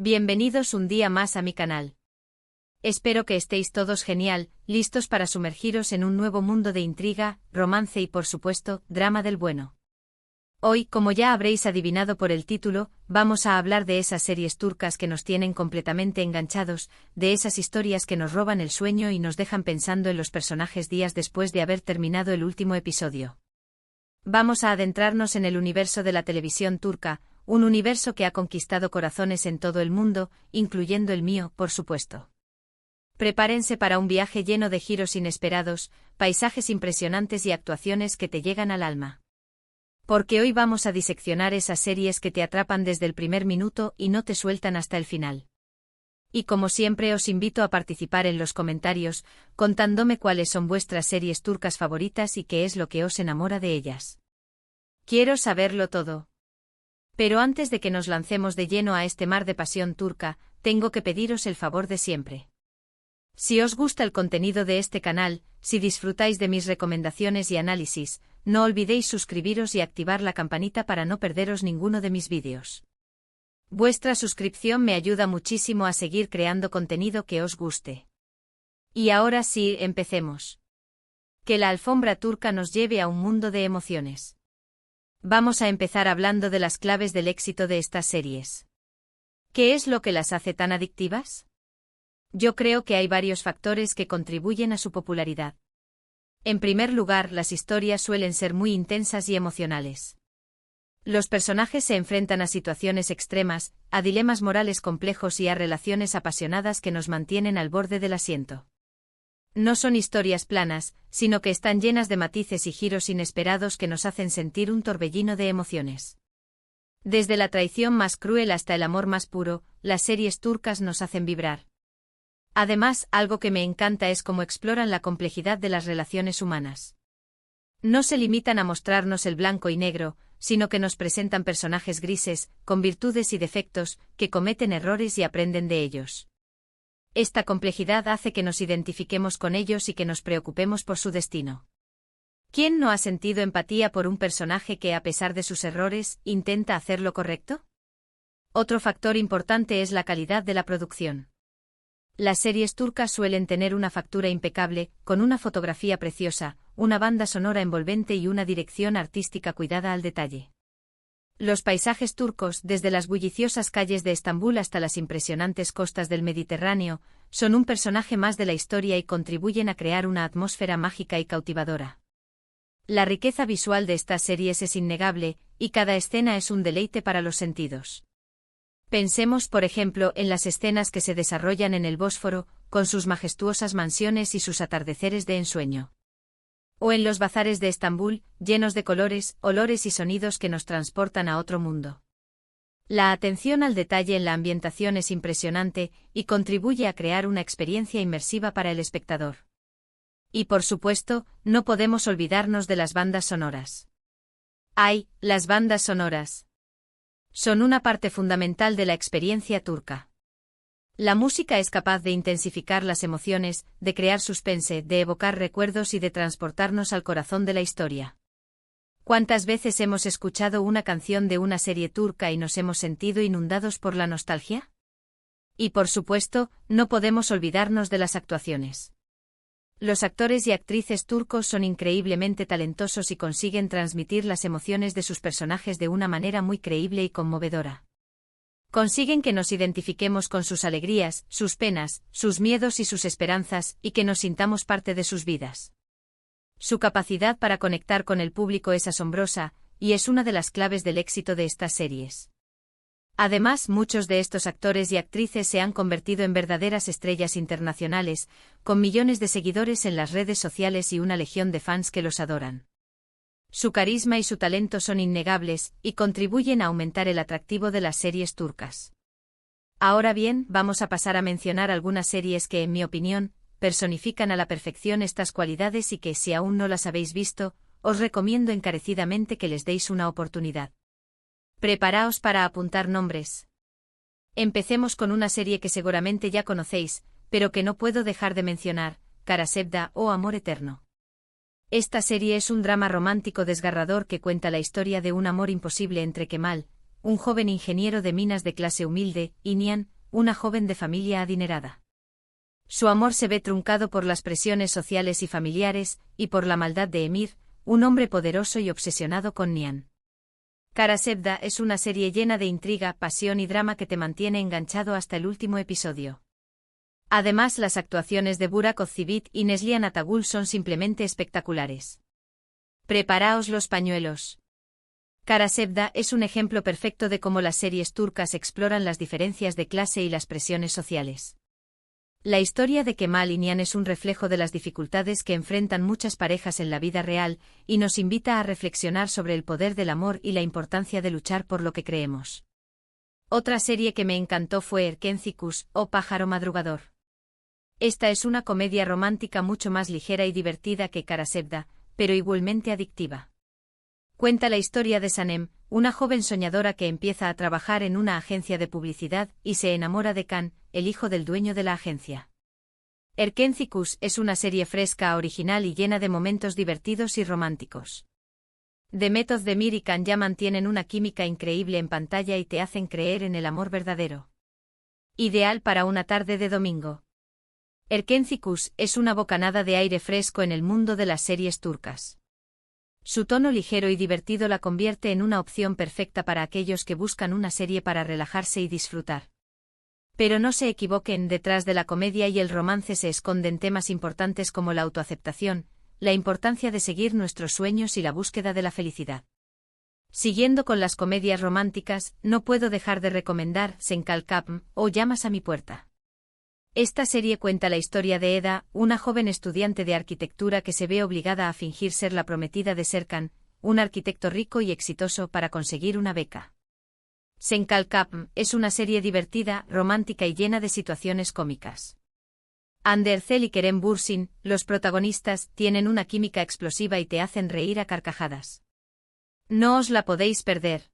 Bienvenidos un día más a mi canal. Espero que estéis todos genial, listos para sumergiros en un nuevo mundo de intriga, romance y por supuesto, drama del bueno. Hoy, como ya habréis adivinado por el título, vamos a hablar de esas series turcas que nos tienen completamente enganchados, de esas historias que nos roban el sueño y nos dejan pensando en los personajes días después de haber terminado el último episodio. Vamos a adentrarnos en el universo de la televisión turca, un universo que ha conquistado corazones en todo el mundo, incluyendo el mío, por supuesto. Prepárense para un viaje lleno de giros inesperados, paisajes impresionantes y actuaciones que te llegan al alma. Porque hoy vamos a diseccionar esas series que te atrapan desde el primer minuto y no te sueltan hasta el final. Y como siempre os invito a participar en los comentarios, contándome cuáles son vuestras series turcas favoritas y qué es lo que os enamora de ellas. Quiero saberlo todo. Pero antes de que nos lancemos de lleno a este mar de pasión turca, tengo que pediros el favor de siempre. Si os gusta el contenido de este canal, si disfrutáis de mis recomendaciones y análisis, no olvidéis suscribiros y activar la campanita para no perderos ninguno de mis vídeos. Vuestra suscripción me ayuda muchísimo a seguir creando contenido que os guste. Y ahora sí, empecemos. Que la alfombra turca nos lleve a un mundo de emociones. Vamos a empezar hablando de las claves del éxito de estas series. ¿Qué es lo que las hace tan adictivas? Yo creo que hay varios factores que contribuyen a su popularidad. En primer lugar, las historias suelen ser muy intensas y emocionales. Los personajes se enfrentan a situaciones extremas, a dilemas morales complejos y a relaciones apasionadas que nos mantienen al borde del asiento. No son historias planas, sino que están llenas de matices y giros inesperados que nos hacen sentir un torbellino de emociones. Desde la traición más cruel hasta el amor más puro, las series turcas nos hacen vibrar. Además, algo que me encanta es cómo exploran la complejidad de las relaciones humanas. No se limitan a mostrarnos el blanco y negro, sino que nos presentan personajes grises, con virtudes y defectos, que cometen errores y aprenden de ellos. Esta complejidad hace que nos identifiquemos con ellos y que nos preocupemos por su destino. ¿Quién no ha sentido empatía por un personaje que, a pesar de sus errores, intenta hacer lo correcto? Otro factor importante es la calidad de la producción. Las series turcas suelen tener una factura impecable, con una fotografía preciosa, una banda sonora envolvente y una dirección artística cuidada al detalle. Los paisajes turcos, desde las bulliciosas calles de Estambul hasta las impresionantes costas del Mediterráneo, son un personaje más de la historia y contribuyen a crear una atmósfera mágica y cautivadora. La riqueza visual de estas series es innegable, y cada escena es un deleite para los sentidos. Pensemos, por ejemplo, en las escenas que se desarrollan en el Bósforo, con sus majestuosas mansiones y sus atardeceres de ensueño. O en los bazares de Estambul, llenos de colores, olores y sonidos que nos transportan a otro mundo. La atención al detalle en la ambientación es impresionante, y contribuye a crear una experiencia inmersiva para el espectador. Y por supuesto, no podemos olvidarnos de las bandas sonoras. ¡Ay, las bandas sonoras! Son una parte fundamental de la experiencia turca. La música es capaz de intensificar las emociones, de crear suspense, de evocar recuerdos y de transportarnos al corazón de la historia. ¿Cuántas veces hemos escuchado una canción de una serie turca y nos hemos sentido inundados por la nostalgia? Y por supuesto, no podemos olvidarnos de las actuaciones. Los actores y actrices turcos son increíblemente talentosos y consiguen transmitir las emociones de sus personajes de una manera muy creíble y conmovedora. Consiguen que nos identifiquemos con sus alegrías, sus penas, sus miedos y sus esperanzas, y que nos sintamos parte de sus vidas. Su capacidad para conectar con el público es asombrosa, y es una de las claves del éxito de estas series. Además, muchos de estos actores y actrices se han convertido en verdaderas estrellas internacionales, con millones de seguidores en las redes sociales y una legión de fans que los adoran. Su carisma y su talento son innegables, y contribuyen a aumentar el atractivo de las series turcas. Ahora bien, vamos a pasar a mencionar algunas series que, en mi opinión, personifican a la perfección estas cualidades y que, si aún no las habéis visto, os recomiendo encarecidamente que les deis una oportunidad. Preparaos para apuntar nombres. Empecemos con una serie que seguramente ya conocéis, pero que no puedo dejar de mencionar, Karasevda o Amor Eterno. Esta serie es un drama romántico desgarrador que cuenta la historia de un amor imposible entre Kemal, un joven ingeniero de minas de clase humilde, y Nian, una joven de familia adinerada. Su amor se ve truncado por las presiones sociales y familiares, y por la maldad de Emir, un hombre poderoso y obsesionado con Nian. Kara Sevda es una serie llena de intriga, pasión y drama que te mantiene enganchado hasta el último episodio. Además, las actuaciones de Burak Özçivit y Neslihan Atagül son simplemente espectaculares. Preparaos los pañuelos. Kara Sevda es un ejemplo perfecto de cómo las series turcas exploran las diferencias de clase y las presiones sociales. La historia de Kemal y Nihan es un reflejo de las dificultades que enfrentan muchas parejas en la vida real, y nos invita a reflexionar sobre el poder del amor y la importancia de luchar por lo que creemos. Otra serie que me encantó fue Erkenci Kuş, o Pájaro Madrugador. Esta es una comedia romántica mucho más ligera y divertida que Kara Sevda, pero igualmente adictiva. Cuenta la historia de Sanem, una joven soñadora que empieza a trabajar en una agencia de publicidad y se enamora de Can, el hijo del dueño de la agencia. Erkenci Kuş es una serie fresca, original y llena de momentos divertidos y románticos. Demet Özdemir y Can ya mantienen una química increíble en pantalla y te hacen creer en el amor verdadero. Ideal para una tarde de domingo. Erkenci Kuş es una bocanada de aire fresco en el mundo de las series turcas. Su tono ligero y divertido la convierte en una opción perfecta para aquellos que buscan una serie para relajarse y disfrutar. Pero no se equivoquen, detrás de la comedia y el romance se esconden temas importantes como la autoaceptación, la importancia de seguir nuestros sueños y la búsqueda de la felicidad. Siguiendo con las comedias románticas, no puedo dejar de recomendar Sen Kalkapm, o Llamas a mi puerta. Esta serie cuenta la historia de Eda, una joven estudiante de arquitectura que se ve obligada a fingir ser la prometida de Serkan, un arquitecto rico y exitoso, para conseguir una beca. Sen Kalkapm es una serie divertida, romántica y llena de situaciones cómicas. Hande Erçel y Kerem Bürsin, los protagonistas, tienen una química explosiva y te hacen reír a carcajadas. No os la podéis perder.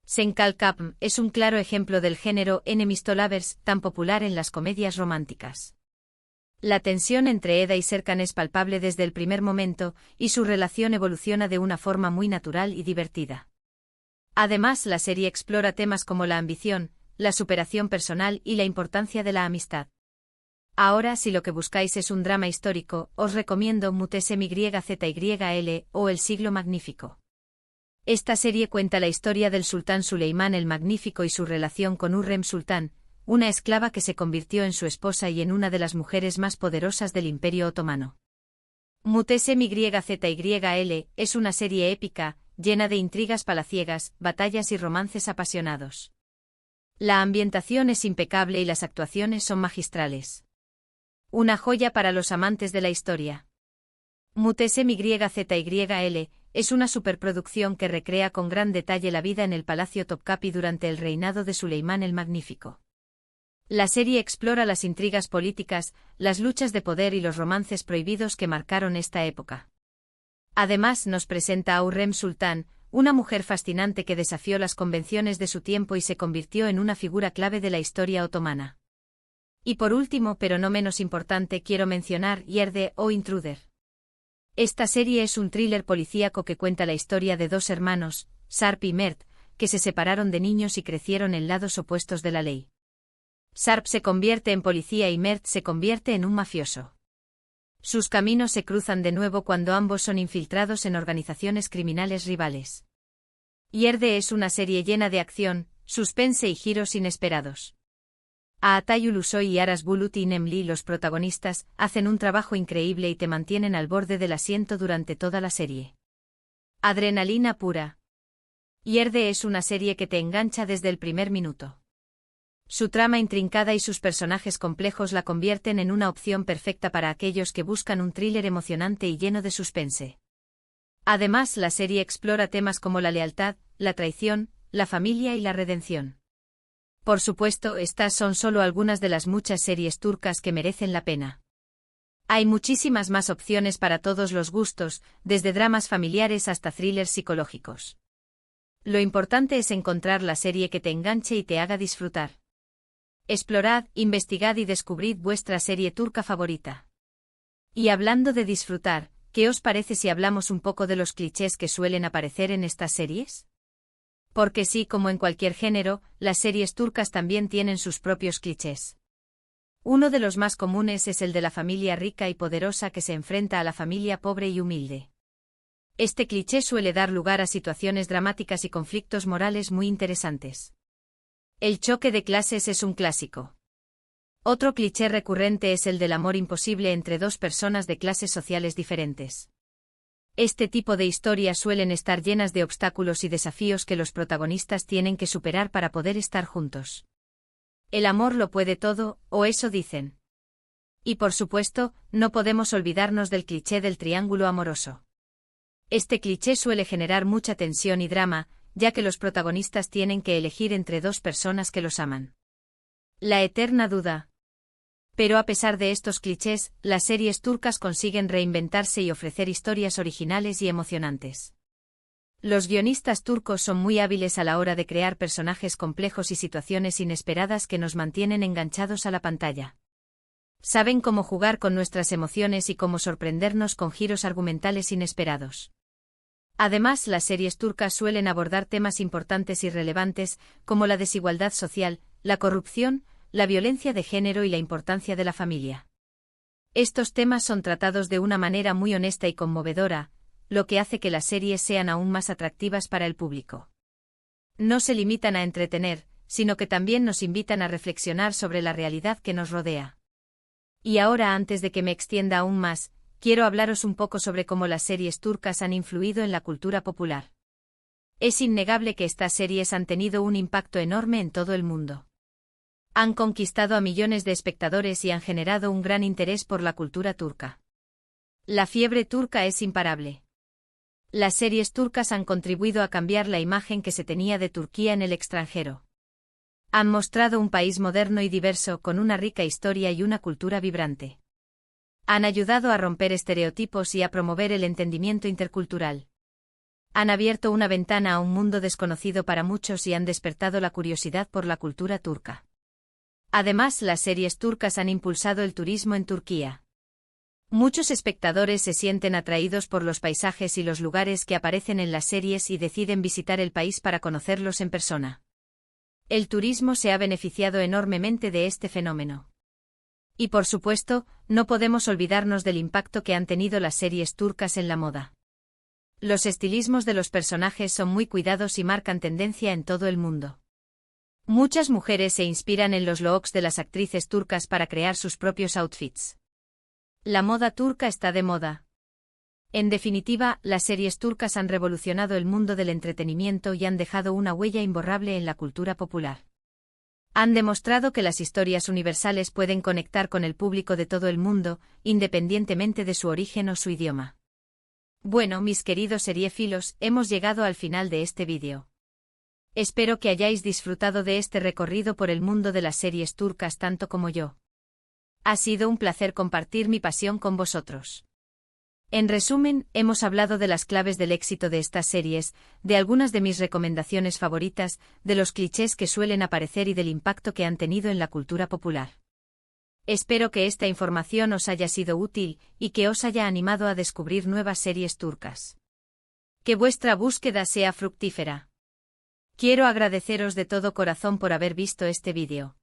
Sen Kalkapm es un claro ejemplo del género enemies to lovers, tan popular en las comedias románticas. La tensión entre Eda y Serkan es palpable desde el primer momento, y su relación evoluciona de una forma muy natural y divertida. Además, la serie explora temas como la ambición, la superación personal y la importancia de la amistad. Ahora, si lo que buscáis es un drama histórico, os recomiendo Muhteşem Yüzyıl, o El siglo magnífico. Esta serie cuenta la historia del sultán Suleimán el Magnífico y su relación con Hürrem Sultán, una esclava que se convirtió en su esposa y en una de las mujeres más poderosas del Imperio Otomano. Muhteşem Yüzyıl es una serie épica, llena de intrigas palaciegas, batallas y romances apasionados. La ambientación es impecable y las actuaciones son magistrales. Una joya para los amantes de la historia. Muhteşem Yüzyıl es una superproducción que recrea con gran detalle la vida en el Palacio Topkapi durante el reinado de Suleimán el Magnífico. La serie explora las intrigas políticas, las luchas de poder y los romances prohibidos que marcaron esta época. Además, nos presenta a Hürrem Sultán, una mujer fascinante que desafió las convenciones de su tiempo y se convirtió en una figura clave de la historia otomana. Y por último, pero no menos importante, quiero mencionar Yerde o Intruder. Esta serie es un thriller policíaco que cuenta la historia de dos hermanos, Sarp y Mert, que se separaron de niños y crecieron en lados opuestos de la ley. Sarp se convierte en policía y Mert se convierte en un mafioso. Sus caminos se cruzan de nuevo cuando ambos son infiltrados en organizaciones criminales rivales. Yerde es una serie llena de acción, suspense y giros inesperados. Atay Ulusoy y Aras Bulut y Nemli, los protagonistas, hacen un trabajo increíble y te mantienen al borde del asiento durante toda la serie. Adrenalina pura. Yerde es una serie que te engancha desde el primer minuto. Su trama intrincada y sus personajes complejos la convierten en una opción perfecta para aquellos que buscan un thriller emocionante y lleno de suspense. Además, la serie explora temas como la lealtad, la traición, la familia y la redención. Por supuesto, estas son solo algunas de las muchas series turcas que merecen la pena. Hay muchísimas más opciones para todos los gustos, desde dramas familiares hasta thrillers psicológicos. Lo importante es encontrar la serie que te enganche y te haga disfrutar. Explorad, investigad y descubrid vuestra serie turca favorita. Y hablando de disfrutar, ¿qué os parece si hablamos un poco de los clichés que suelen aparecer en estas series? Porque sí, como en cualquier género, las series turcas también tienen sus propios clichés. Uno de los más comunes es el de la familia rica y poderosa que se enfrenta a la familia pobre y humilde. Este cliché suele dar lugar a situaciones dramáticas y conflictos morales muy interesantes. El choque de clases es un clásico. Otro cliché recurrente es el del amor imposible entre dos personas de clases sociales diferentes. Este tipo de historias suelen estar llenas de obstáculos y desafíos que los protagonistas tienen que superar para poder estar juntos. El amor lo puede todo, o eso dicen. Y por supuesto, no podemos olvidarnos del cliché del triángulo amoroso. Este cliché suele generar mucha tensión y drama, ya que los protagonistas tienen que elegir entre dos personas que los aman. La eterna duda. Pero a pesar de estos clichés, las series turcas consiguen reinventarse y ofrecer historias originales y emocionantes. Los guionistas turcos son muy hábiles a la hora de crear personajes complejos y situaciones inesperadas que nos mantienen enganchados a la pantalla. Saben cómo jugar con nuestras emociones y cómo sorprendernos con giros argumentales inesperados. Además, las series turcas suelen abordar temas importantes y relevantes, como la desigualdad social, la corrupción, la violencia de género y la importancia de la familia. Estos temas son tratados de una manera muy honesta y conmovedora, lo que hace que las series sean aún más atractivas para el público. No se limitan a entretener, sino que también nos invitan a reflexionar sobre la realidad que nos rodea. Y ahora, antes de que me extienda aún más, quiero hablaros un poco sobre cómo las series turcas han influido en la cultura popular. Es innegable que estas series han tenido un impacto enorme en todo el mundo. Han conquistado a millones de espectadores y han generado un gran interés por la cultura turca. La fiebre turca es imparable. Las series turcas han contribuido a cambiar la imagen que se tenía de Turquía en el extranjero. Han mostrado un país moderno y diverso con una rica historia y una cultura vibrante. Han ayudado a romper estereotipos y a promover el entendimiento intercultural. Han abierto una ventana a un mundo desconocido para muchos y han despertado la curiosidad por la cultura turca. Además, las series turcas han impulsado el turismo en Turquía. Muchos espectadores se sienten atraídos por los paisajes y los lugares que aparecen en las series y deciden visitar el país para conocerlos en persona. El turismo se ha beneficiado enormemente de este fenómeno. Y por supuesto, no podemos olvidarnos del impacto que han tenido las series turcas en la moda. Los estilismos de los personajes son muy cuidados y marcan tendencia en todo el mundo. Muchas mujeres se inspiran en los looks de las actrices turcas para crear sus propios outfits. La moda turca está de moda. En definitiva, las series turcas han revolucionado el mundo del entretenimiento y han dejado una huella imborrable en la cultura popular. Han demostrado que las historias universales pueden conectar con el público de todo el mundo, independientemente de su origen o su idioma. Bueno, mis queridos seriéfilos, hemos llegado al final de este vídeo. Espero que hayáis disfrutado de este recorrido por el mundo de las series turcas tanto como yo. Ha sido un placer compartir mi pasión con vosotros. En resumen, hemos hablado de las claves del éxito de estas series, de algunas de mis recomendaciones favoritas, de los clichés que suelen aparecer y del impacto que han tenido en la cultura popular. Espero que esta información os haya sido útil y que os haya animado a descubrir nuevas series turcas. Que vuestra búsqueda sea fructífera. Quiero agradeceros de todo corazón por haber visto este vídeo.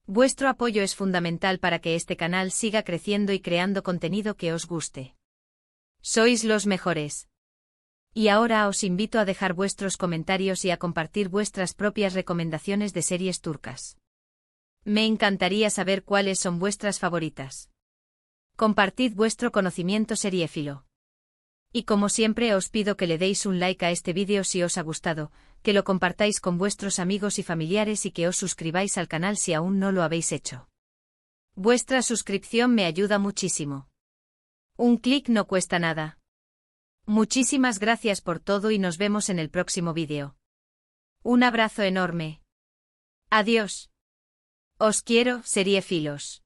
Vuestro apoyo es fundamental para que este canal siga creciendo y creando contenido que os guste. Sois los mejores. Y ahora os invito a dejar vuestros comentarios y a compartir vuestras propias recomendaciones de series turcas. Me encantaría saber cuáles son vuestras favoritas. Compartid vuestro conocimiento seriéfilo. Y como siempre os pido que le deis un like a este vídeo si os ha gustado, que lo compartáis con vuestros amigos y familiares y que os suscribáis al canal si aún no lo habéis hecho. Vuestra suscripción me ayuda muchísimo. Un clic no cuesta nada. Muchísimas gracias por todo y nos vemos en el próximo vídeo. Un abrazo enorme. Adiós. Os quiero, seriéfilos.